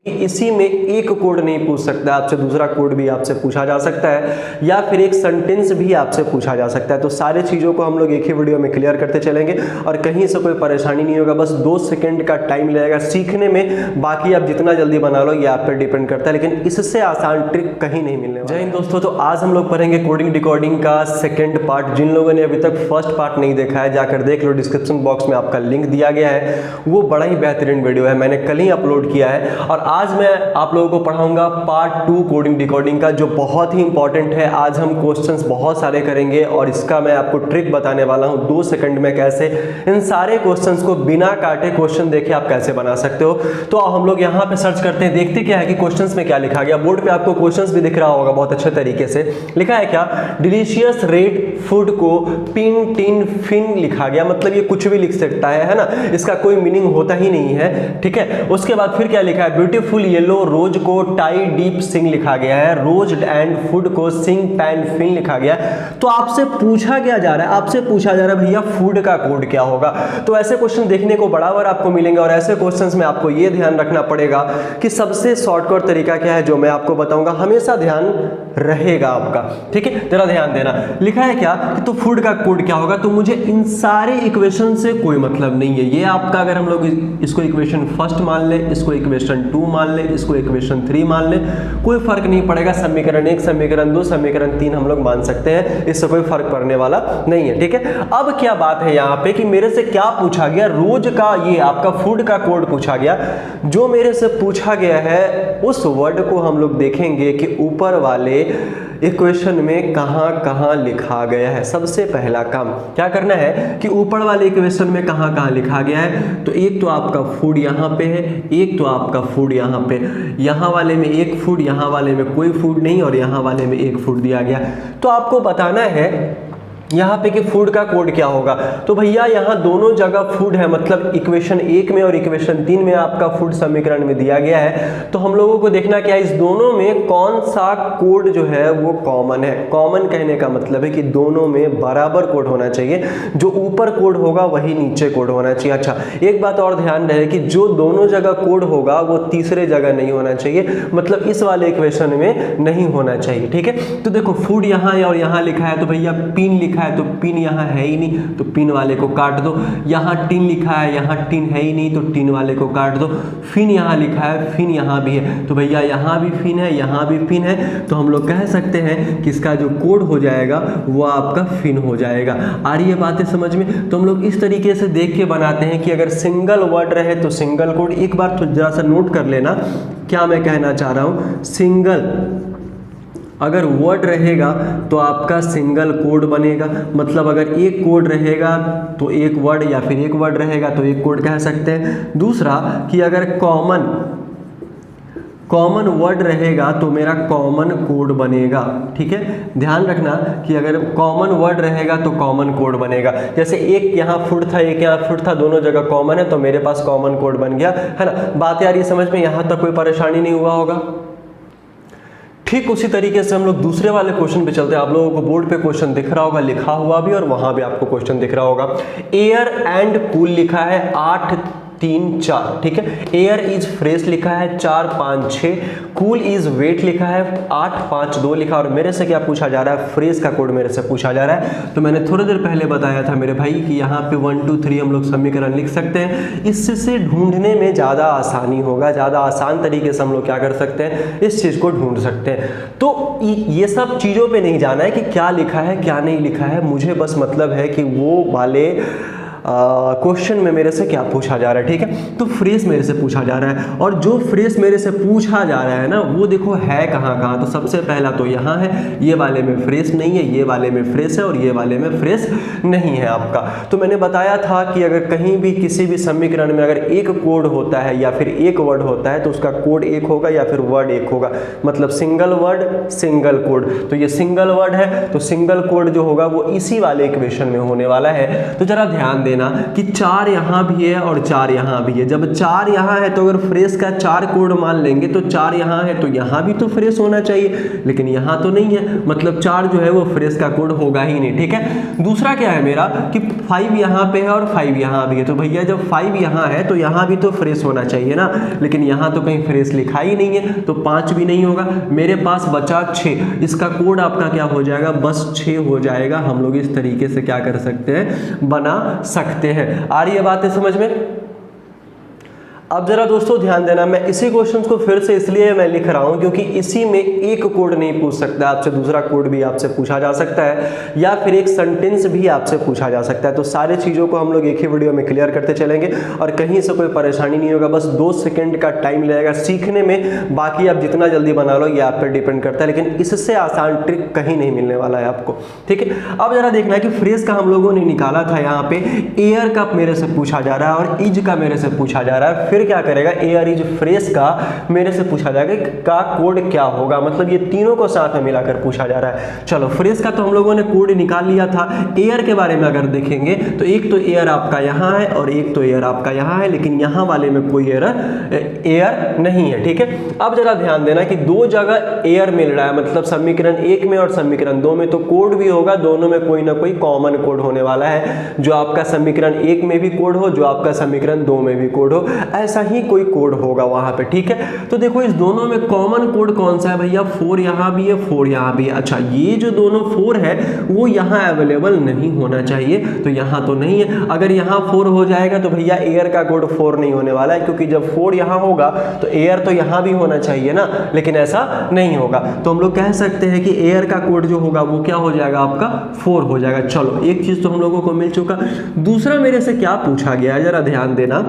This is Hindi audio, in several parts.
इसी में एक कोड नहीं पूछ सकता, आपसे दूसरा कोड भी आपसे पूछा जा सकता है, या फिर एक सेंटेंस भी आपसे पूछा जा सकता है। तो सारी चीज़ों को हम लोग एक ही वीडियो में क्लियर करते चलेंगे और कहीं से कोई परेशानी नहीं होगा। बस 2 सेकंड का टाइम लगेगा सीखने में, बाकी आप जितना जल्दी बना लो ये आप पर डिपेंड करता है, लेकिन इससे आसान ट्रिक कहीं नहीं मिलने वाला। जय हिंद दोस्तों, तो आज हम लोग पढ़ेंगे कोडिंग डिकोडिंग का सेकेंड पार्ट। जिन लोगों ने अभी तक फर्स्ट पार्ट नहीं देखा है जाकर देख लो, डिस्क्रिप्शन बॉक्स में आपका लिंक दिया गया है। वो बड़ा ही बेहतरीन वीडियो है, मैंने कल ही अपलोड किया है। और आज मैं आप लोगों को पढ़ाऊंगा पार्ट 2 कोडिंग डिकोडिंग का, जो बहुत ही इंपॉर्टेंट है। आज हम क्वेश्चंस बहुत सारे करेंगे और इसका मैं आपको ट्रिक बताने वाला हूं 2 सेकंड में कैसे इन सारे क्वेश्चंस को बिना काटे क्वेश्चन देखे आप कैसे बना सकते हो। तो अब हम लोग यहाँ पे सर्च करते हैं, देखते क्या है कि क्वेश्चंस में क्या लिखा गया। बोर्ड पे आपको क्वेश्चंस भी दिख रहा होगा बहुत अच्छे तरीके से। लिखा है क्या, डिलीशियस रेड फूड को पिन टिन फिन लिखा गया, मतलब ये कुछ भी लिख सकता है ना, इसका कोई मीनिंग होता ही नहीं है, ठीक है। उसके बाद फिर क्या लिखा है, ब्यूटीफुल येलो रोज को टाई डीप सिंग लिखा गया है, रोज एंड फूड को सिंग पैन फिन लिखा गया है। तो आपसे पूछा क्या जा रहा है, आपसे पूछा जा रहा है भैया फूड का कोड क्या होगा। तो ऐसे क्वेश्चन देखने को बराबर आपको मिलेंगे और ऐसे क्वेश्चंस में आपको ये ध्यान रखना पड़ेगा कि सबसे शॉर्टकट तरीका क्या है जो मैं आपको बताऊंगा, हमेशा ध्यान रहेगा आपका, ठीक है। जरा ध्यान देना, लिखा है क्या कि तो फूड का कोड क्या होगा। तो मुझे इन सारे इक्वेशन से कोई मतलब नहीं है। ये आपका, अगर हम लोग इसको इक्वेशन फर्स्ट मान ले, इसको इक्वेशन 2 मान ले, इसको इक्वेशन 3 मान ले, कोई फर्क नहीं पड़ेगा। समीकरण 1, समीकरण 2, समीकरण 3 हम लोग मान सकते हैं, इससे कोई फर्क पड़ने वाला नहीं है, ठीक है। अब क्या बात है यहाँ पे कि मेरे से क्या पूछा गया, रोज का ये आपका फूड का कोड पूछा गया। जो मेरे से पूछा गया है उस वर्ड को हम लोग देखेंगे कि ऊपर वाले इक्वेशन में कहां कहां लिखा गया है। सबसे पहला काम क्या करना है कि ऊपर वाले इक्वेशन में कहां कहां लिखा गया है। तो एक तो आपका फूड यहां पे है, एक तो आपका फूड यहां पे, यहां वाले में एक फूड, यहां वाले में कोई फूड नहीं और यहां वाले में एक फूड दिया गया। तो आपको बताना है यहाँ पे कि फूड का कोड क्या होगा। तो भैया यहाँ दोनों जगह फूड है, मतलब इक्वेशन 1 में और इक्वेशन 3 में आपका फूड समीकरण में दिया गया है। तो हम लोगों को देखना क्या है, इस दोनों में कौन सा कोड जो है वो कॉमन है। कॉमन कहने का मतलब है कि दोनों में बराबर कोड होना चाहिए, जो ऊपर कोड होगा वही नीचे कोड होना चाहिए। अच्छा, एक बात और ध्यान रहे कि जो दोनों जगह कोड होगा वो तीसरे जगह नहीं होना चाहिए, मतलब इस वाले इक्वेशन में नहीं होना चाहिए, ठीक है। तो देखो फूड यहाँ है और यहाँ लिखा है, तो भैया पिन लिखा है तो पिन यहाँ है ही नहीं, तो पिन वाले को काट दो। यहाँ टिन लिखा है, यहाँ टिन है ही नहीं, तो टिन वाले को काट दो। फिन यहाँ लिखा है, फिन यहाँ भी है, तो भैया यहाँ भी फिन है, यहाँ भी फिन है। तो हम लोग कह सकते हैं कि इसका जो कोड हो जाएगा वो आपका फिन हो जाएगा। आ रही है बातें समझ में। तो हम लोग इस तरीके से देख के बनाते हैं कि अगर सिंगल वर्ड रहे तो सिंगल कोड। एक बार तो जरा सा नोट कर लेना क्या मैं कहना चाह रहा हूँ। सिंगल अगर वर्ड रहेगा तो आपका सिंगल कोड बनेगा, मतलब अगर एक कोड रहेगा तो एक वर्ड, या फिर एक वर्ड रहेगा तो एक कोड कह सकते हैं। दूसरा कि अगर कॉमन वर्ड रहेगा तो मेरा कॉमन कोड बनेगा, ठीक है। ध्यान रखना कि अगर कॉमन वर्ड रहेगा तो कॉमन कोड बनेगा। जैसे एक यहाँ फूड था, एक यहाँ फूड था, दोनों जगह कॉमन है तो मेरे पास कॉमन कोड बन गया, है ना। बात यार ये समझ में, यहाँ तक कोई परेशानी नहीं हुआ होगा। ठीक उसी तरीके से हम लोग दूसरे वाले क्वेश्चन पे चलते हैं। आप लोगों को बोर्ड पे क्वेश्चन दिख रहा होगा, लिखा हुआ भी, और वहां भी आपको क्वेश्चन दिख रहा होगा। एयर एंड कूल लिखा है 8 3 4, ठीक है। एयर इज फ्रेश लिखा है 4 5 6, कूल इज वेट लिखा है 8 5 2 लिखा। और मेरे से क्या पूछा जा रहा है, फ्रेश का कोड मेरे से पूछा जा रहा है। तो मैंने थोड़ी देर पहले बताया था मेरे भाई कि यहाँ पे 1 2 3 हम लोग समीकरण लिख सकते हैं। इससे ढूंढने में ज़्यादा आसानी होगा, ज़्यादा आसान तरीके से हम लोग क्या कर सकते हैं, इस चीज़ को ढूंढ सकते हैं। तो ये सब चीज़ों पे नहीं जाना है कि क्या लिखा है क्या नहीं लिखा है, मुझे बस मतलब है कि वो वाले क्वेश्चन में मेरे से क्या पूछा जा रहा है, ठीक है। तो फ्रेश मेरे से पूछा जा रहा है, और जो फ्रेश मेरे से पूछा जा रहा है ना वो देखो है कहाँ कहाँ। तो सबसे पहला तो यहाँ है, ये वाले में फ्रेश नहीं है, ये वाले में फ्रेश है, और ये वाले में फ्रेश नहीं है आपका। तो मैंने बताया था कि अगर कहीं भी किसी भी समीकरण में अगर एक कोड होता है या फिर एक वर्ड होता है तो उसका कोड एक होगा या फिर वर्ड एक होगा, मतलब सिंगल वर्ड सिंगल कोड। तो ये सिंगल वर्ड है तो सिंगल कोड जो होगा वो इसी वाले इक्वेशन में होने वाला है। तो जरा ध्यान देना कि 4 यहाँ भी है और 4 यहाँ भी है। जब 4 यहाँ है तो अगर फ्रेश का 4 कोड मान लेंगे तो 4 यहाँ है तो यहाँ भी तो फ्रेश होना चाहिए, लेकिन यहाँ तो नहीं है, मतलब 4 जो है वो फ्रेश का कोड होगा ही नहीं। ठीक है, दूसरा क्या है मेरा कि 5 यहाँ पे है और 5 यहाँ भी है, तो भैया जब 5 यहाँ है तो यहाँ भी तो फ्रेश होना चाहिए ना, लेकिन यहाँ तो कहीं फ्रेश लिखा ही नहीं है, तो 5 भी नहीं होगा। मेरे पास बचा 6, इसका कोड आपका क्या हो जाएगा, बस 6 हो जाएगा। हम लोग इस तरीके से क्या कर सकते हैं, बना सकते हैं। आ रही है बातें समझ में? अब जरा दोस्तों ध्यान देना, मैं इसी क्वेश्चन को फिर से इसलिए मैं लिख रहा हूं क्योंकि इसी में एक कोड नहीं पूछ सकता आपसे, दूसरा कोड भी आपसे पूछा जा सकता है या फिर एक सेंटेंस भी आपसे पूछा जा सकता है। तो सारी चीज़ों को हम लोग एक ही वीडियो में क्लियर करते चलेंगे और कहीं से कोई परेशानी नहीं होगा। बस 2 सेकेंड का टाइम लगेगा सीखने में, बाकी आप जितना जल्दी बना लो ये आप पर डिपेंड करता है, लेकिन इससे आसान ट्रिक कहीं नहीं मिलने वाला है आपको। ठीक है, अब जरा देखना है कि फ्रेश का हम लोगों ने निकाला था, यहाँ पे एयर का मेरे से पूछा जा रहा है और इज का मेरे से पूछा जा रहा है। फिर क्या करेगा, एयर इज फ्रेश का मेरे से पूछा जाएगा का कोड क्या होगा, मतलब ये तीनों को साथ में मिलाकर पूछा जा रहा है। चलो फ्रेश का तो हम लोगों ने कोड निकाल लिया था। एयर के बारे में अगर देखेंगे तो एक तो एयर आपका यहाँ है और एक तो एयर आपका यहाँ है, लेकिन यहाँ वाले में कोई एयर नहीं है। ठीक है, अब जरा ध्यान देना कि 2 जगह एयर मिल रहा है, मतलब समीकरण 1 में और समीकरण 2 में, तो कोड भी होगा, दोनों में कोई ना कोई कॉमन कोड होने वाला है। जो आपका समीकरण 1 में भी कोड हो, जो आपका समीकरण 2 में भी कोड हो, ऐसा ही कोई कोड होगा वहां पे। ठीक है, तो देखो इस दोनों में कॉमन कोड कौन सा है भैया, 4 यहाँ भी है 4 यहाँ भी है। अच्छा, ये जो दोनों 4 है वो यहाँ अवेलेबल नहीं होना चाहिए, तो यहाँ तो नहीं है। अगर यहाँ 4 हो जाएगा तो भैया एयर का कोड 4 नहीं होने वाला है, क्योंकि जब 4 यहाँ होगा तो एयर तो यहाँ भी होना चाहिए ना, लेकिन ऐसा नहीं होगा। तो हम लोग कह सकते हैं कि एयर का कोड जो होगा वो क्या हो जाएगा, आपका 4 हो जाएगा। चलो एक चीज तो हम लोगों को मिल चुका। दूसरा मेरे से क्या पूछा गया है, जरा ध्यान देना।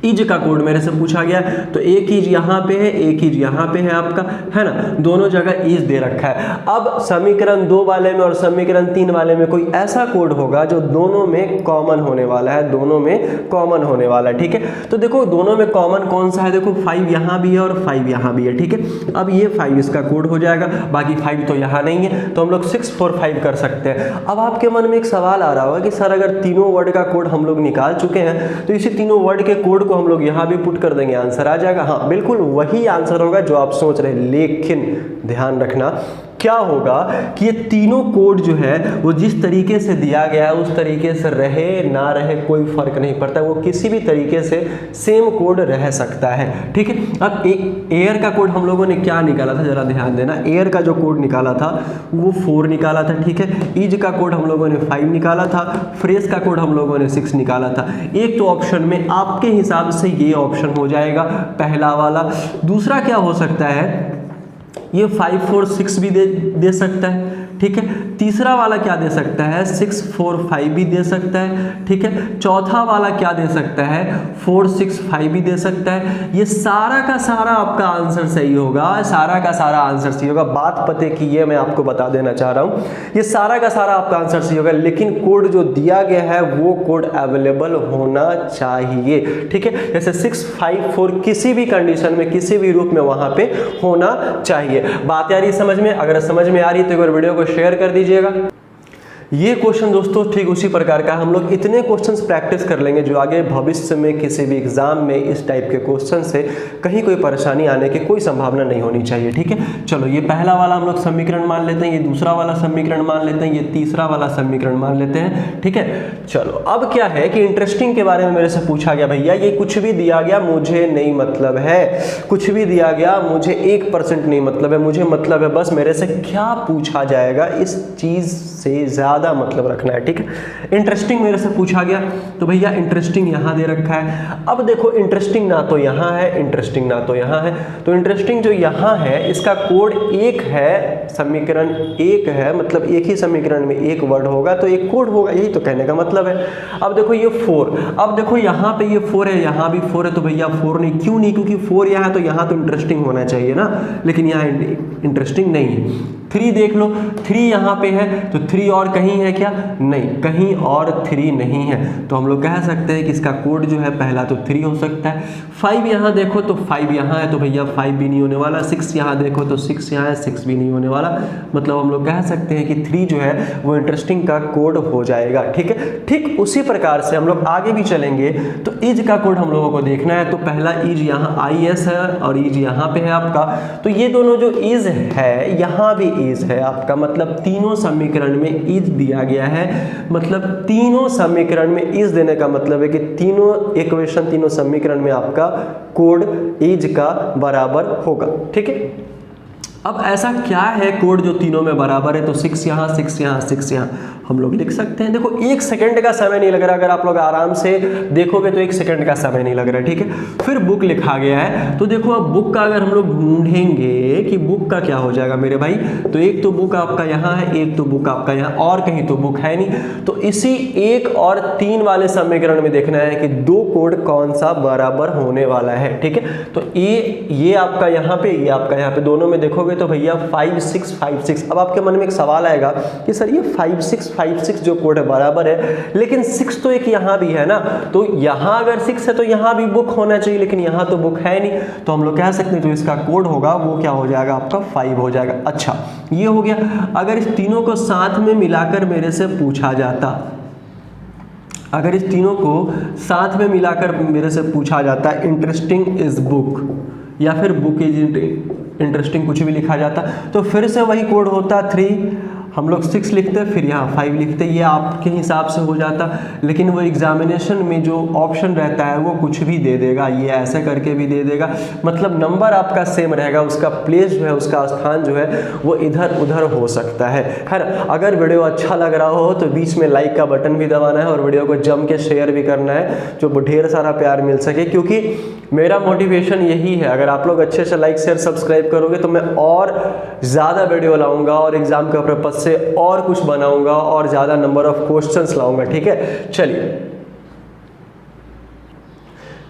इज का कोड मेरे से पूछा गया, तो एक इज यहाँ पे है, एक इज यहाँ पे है आपका, है ना, दोनों जगह इज दे रखा है। अब समीकरण 2 वाले में और समीकरण 3 वाले में कोई ऐसा कोड होगा जो दोनों में कॉमन होने वाला है, दोनों में कॉमन होने वाला है। ठीक है, तो देखो दोनों में कॉमन कौन सा है, देखो 5 यहाँ भी है और 5 यहाँ भी है। ठीक है, अब ये 5 इसका कोड हो जाएगा, बाकी 5 तो यहाँ नहीं है, तो हम लोग 6 4 5 कर सकते हैं। अब आपके मन में एक सवाल आ रहा होगा कि सर अगर तीनों वर्ड का कोड हम लोग निकाल चुके हैं तो इसी तीनों वर्ड के कोड को हम लोग यहाँ भी पुट कर देंगे, आंसर आ जाएगा। हाँ बिल्कुल वही आंसर होगा जो आप सोच रहे हैं, लेकिन ध्यान रखना क्या होगा कि ये तीनों कोड जो है वो जिस तरीके से दिया गया है उस तरीके से रहे ना रहे कोई फर्क नहीं पड़ता, वो किसी भी तरीके से सेम कोड रह सकता है। ठीक है, अब एयर का कोड हम लोगों ने क्या निकाला था, जरा ध्यान देना। एयर का जो कोड निकाला था वो 4 निकाला था। ठीक है, इज का कोड हम लोगों ने 5 निकाला था, फ्रेश का कोड हम लोगों ने 6 निकाला था। एक तो ऑप्शन में आपके हिसाब से ये ऑप्शन हो जाएगा पहला वाला। दूसरा क्या हो सकता है, ये 5 4 6 भी दे सकता है। ठीक है, तीसरा वाला क्या दे सकता है, 6 4 5 भी दे सकता है। ठीक है, चौथा वाला क्या दे सकता है, 4 6 5 भी दे सकता है। ये सारा का सारा आपका आंसर सही होगा, सारा का सारा आंसर सही होगा। बात पते की ये मैं आपको बता देना चाह रहा हूँ, ये सारा का सारा आपका आंसर सही होगा, लेकिन कोड जो दिया गया है वो कोड अवेलेबल होना चाहिए। ठीक है, जैसे 6 5 4 किसी भी कंडीशन में किसी भी रूप में वहां पे होना चाहिए। बात आ रही समझ में? अगर समझ में आ रही तो एक बार वीडियो को शेयर कर दीजिएगा। ये क्वेश्चन दोस्तों ठीक उसी प्रकार का, हम लोग इतने क्वेश्चंस प्रैक्टिस कर लेंगे जो आगे भविष्य में किसी भी एग्जाम में इस टाइप के क्वेश्चन से कहीं कोई परेशानी आने की कोई संभावना नहीं होनी चाहिए। ठीक है, चलो ये पहला वाला हम लोग समीकरण मान लेते हैं, ये दूसरा वाला समीकरण मान लेते हैं, ये तीसरा वाला समीकरण मान लेते हैं। ठीक है, चलो अब क्या है कि इंटरेस्टिंग के बारे में मेरे से पूछा गया, भैया ये कुछ भी दिया गया मुझे नहीं मतलब है, कुछ भी दिया गया मुझे 1% नहीं मतलब है, मुझे मतलब है बस मेरे से क्या पूछा जाएगा इस चीज से ज्यादा मतलब रखना है। ठीक है, इंटरेस्टिंग मेरे से पूछा गया तो भैया इंटरेस्टिंग यहां दे रखा है। अब देखो इंटरेस्टिंग ना तो यहां है, इंटरेस्टिंग ना तो यहां है, तो इंटरेस्टिंग जो यहां है इसका कोड 1 है, समीकरण 1 है, मतलब एक ही समीकरण में एक वर्ड होगा तो एक कोड होगा, यही तो कहने का मतलब है। अब देखो ये 4, अब देखो यहां पे ये 4 है, यहां भी 4 है, तो भैया 4 नहीं, क्यों नहीं, क्योंकि 4 यहां है तो यहां तो इंटरेस्टिंग होना चाहिए ना, लेकिन यहां इंटरेस्टिंग नहीं है। 3 देख लो, 3 यहाँ पे है तो 3 और कहीं है क्या? नहीं, कहीं और 3 नहीं है। तो हम लोग कह सकते हैं कि इसका कोड जो है पहला तो 3 हो सकता है। 5 यहाँ देखो तो 5 यहाँ है, तो भैया 5 भी नहीं होने वाला। 6 यहाँ देखो तो 6 यहाँ है, 6 भी नहीं होने वाला। मतलब हम लोग कह सकते हैं कि 3 जो है वो इंटरेस्टिंग का कोड हो जाएगा। ठीक है, ठीक उसी प्रकार से हम लोग आगे भी चलेंगे तो इज का कोड हम लोगों को देखना है। तो पहला इज यहाँ IS है और इज यहाँ पे है आपका। तो ये दोनों जो इज है यहाँ भी इज है आपका, मतलब तीनों समीकरण में इज दिया गया है। मतलब तीनों समीकरण में इज देने का मतलब है कि तीनों इक्वेशन, तीनों समीकरण में आपका कोड इज का बराबर होगा। ठीक है, अब ऐसा क्या है कोड जो तीनों में बराबर है? तो 6 यहाँ, 6 यहाँ, 6 यहाँ हम लोग लिख सकते हैं। देखो 1 सेकंड का समय नहीं लग रहा, अगर आप लोग आराम से देखोगे तो 1 सेकंड का समय नहीं लग रहा है। ठीक है, फिर बुक लिखा गया है। तो देखो अब बुक का अगर हम लोग ढूंढेंगे कि बुक का क्या हो जाएगा मेरे भाई, तो एक तो बुक आपका यहाँ है, एक तो बुक आपका यहाँ, और कहीं तो बुक है नहीं। तो इसी 1 और 3 वाले समीकरण में देखना है कि 2 कोड कौन सा बराबर होने वाला है। ठीक है, तो ये आपका यहाँ पे, ये आपका यहाँ पे, दोनों में देखोगे तो भैया 5 6 5 6। अब आपके मन में एक सवाल आएगा कि सर ये 5 6 5 6 जो कोड है बराबर है, लेकिन 6 तो एक यहाँ भी है ना, तो यहाँ अगर 6 है तो यहाँ भी बुक होना चाहिए, लेकिन यहाँ तो बुक है नहीं। तो हम लोग कह सकते हैं जो इसका कोड होगा वो क्या हो जाएगा आपका 5 हो जाएगा। अच्छा, ये हो गया। अगर इस तीनों को साथ में मिलाकर मेरे से पूछा जाता, अगर इस तीनों को साथ में मिलाकर मेरे से पूछा जाता इंटरेस्टिंग इज बुक या फिर बुक इज इंटरेस्टिंग कुछ भी लिखा जाता, तो फिर से वही कोड होता 3, हम लोग 6 लिखते, फिर यहाँ 5 लिखते, ये आपके हिसाब से हो जाता। लेकिन वो एग्जामिनेशन में जो ऑप्शन रहता है वो कुछ भी दे देगा, ये ऐसे करके भी दे देगा। मतलब नंबर आपका सेम रहेगा, उसका प्लेस जो है, उसका स्थान जो है वो इधर उधर हो सकता है ना। अगर वीडियो अच्छा लग रहा हो तो बीच में लाइक का बटन भी दबाना है और वीडियो को जम के शेयर भी करना है, जो ढेर सारा प्यार मिल सके, क्योंकि मेरा मोटिवेशन यही है। अगर आप लोग अच्छे से लाइक शेयर सब्सक्राइब करोगे तो मैं और ज़्यादा वीडियो लाऊंगा और एग्जाम के पर्पज से और कुछ बनाऊंगा और ज़्यादा नंबर ऑफ क्वेश्चंस लाऊंगा। ठीक है, चलिए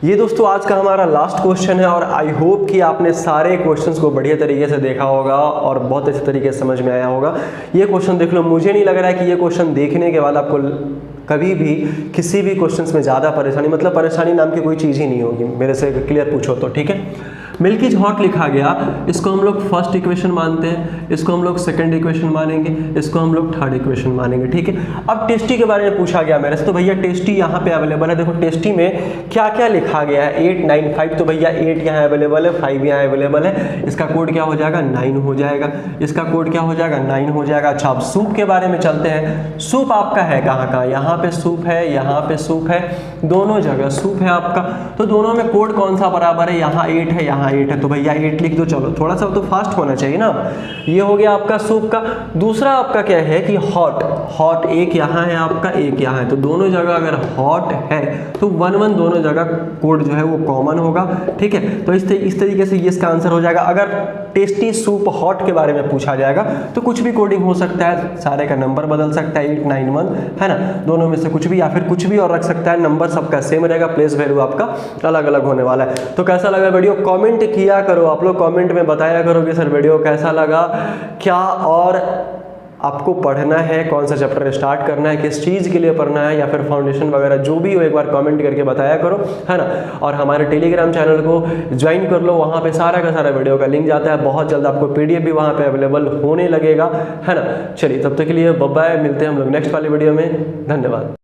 ये दोस्तों आज का हमारा लास्ट क्वेश्चन है और आई होप कि आपने सारे क्वेश्चंस को बढ़िया तरीके से देखा होगा और बहुत अच्छे तरीके से समझ में आया होगा। ये क्वेश्चन देख लो, मुझे नहीं लग रहा है कि ये क्वेश्चन देखने के बाद आपको कभी भी किसी भी क्वेश्चंस में ज़्यादा परेशानी, मतलब परेशानी नाम की कोई चीज़ ही नहीं होगी मेरे से क्लियर पूछो तो। ठीक है, मिल्क इज हॉट लिखा गया, इसको हम लोग फर्स्ट इक्वेशन मानते हैं, इसको हम लोग सेकंड इक्वेशन मानेंगे, इसको हम लोग थर्ड इक्वेशन मानेंगे। ठीक है, अब टेस्टी के बारे में पूछा गया मेरे से, तो भैया टेस्टी यहाँ पे अवेलेबल है। देखो टेस्टी में क्या क्या लिखा गया है, 8 9 5, तो भैया 8 यहाँ अवेलेबल है, 5 यहाँ अवेलेबल है, इसका कोड क्या हो जाएगा 9 हो जाएगा, इसका कोड क्या हो जाएगा 9 हो जाएगा। अच्छा, अब सूप के बारे में चलते हैं। सूप आपका है कहाँ कहाँ, यहाँ पे सूप है, यहाँ पे सूप है, दोनों जगह सूप है आपका। तो दोनों में कोड कौन सा बराबर है, यहाँ 8 है, यहाँ 8 है, तो भैया 8 लिख दो। चलो थोड़ा सा तो फास्ट होना चाहिए ना। ये हो गया आपका सूप का। दूसरा आपका क्या है कि हॉट, हॉट एक यहाँ है आपका, एक यहाँ है, तो दोनों जगह अगर हॉट है तो 1 1 दोनों जगह कोड जो है वो कॉमन होगा। ठीक है, तो इस तरीके से ये इसका आंसर हो जाएगा। अगर टेस्टी सूप हॉट के बारे में पूछा जाएगा तो कुछ भी कोडिंग हो सकता है, सारे का नंबर बदल सकता है, 8 9 1 है ना, दोनों में से कुछ भी, या फिर कुछ भी और रख सकता है, नंबर सबका सेम रहेगा, प्लेस वैल्यू आपका अलग अलग होने वाला है। तो कैसा लगा वीडियो, कमेंट किया करो आप लोग, कमेंट में बताया करो कि सर वीडियो कैसा लगा, क्या और आपको पढ़ना है, कौन सा चैप्टर स्टार्ट करना है, किस चीज़ के लिए पढ़ना है, या फिर फाउंडेशन वगैरह जो भी हो, एक बार कमेंट करके बताया करो, है ना। और हमारे टेलीग्राम चैनल को ज्वाइन कर लो, वहाँ पे सारा का सारा वीडियो का लिंक जाता है, बहुत जल्द आपको PDF भी वहाँ पे अवेलेबल होने लगेगा, है ना। चलिए तब तक के लिए बाय बाय, मिलते हैं हम लोग नेक्स्ट वाली वीडियो में, धन्यवाद।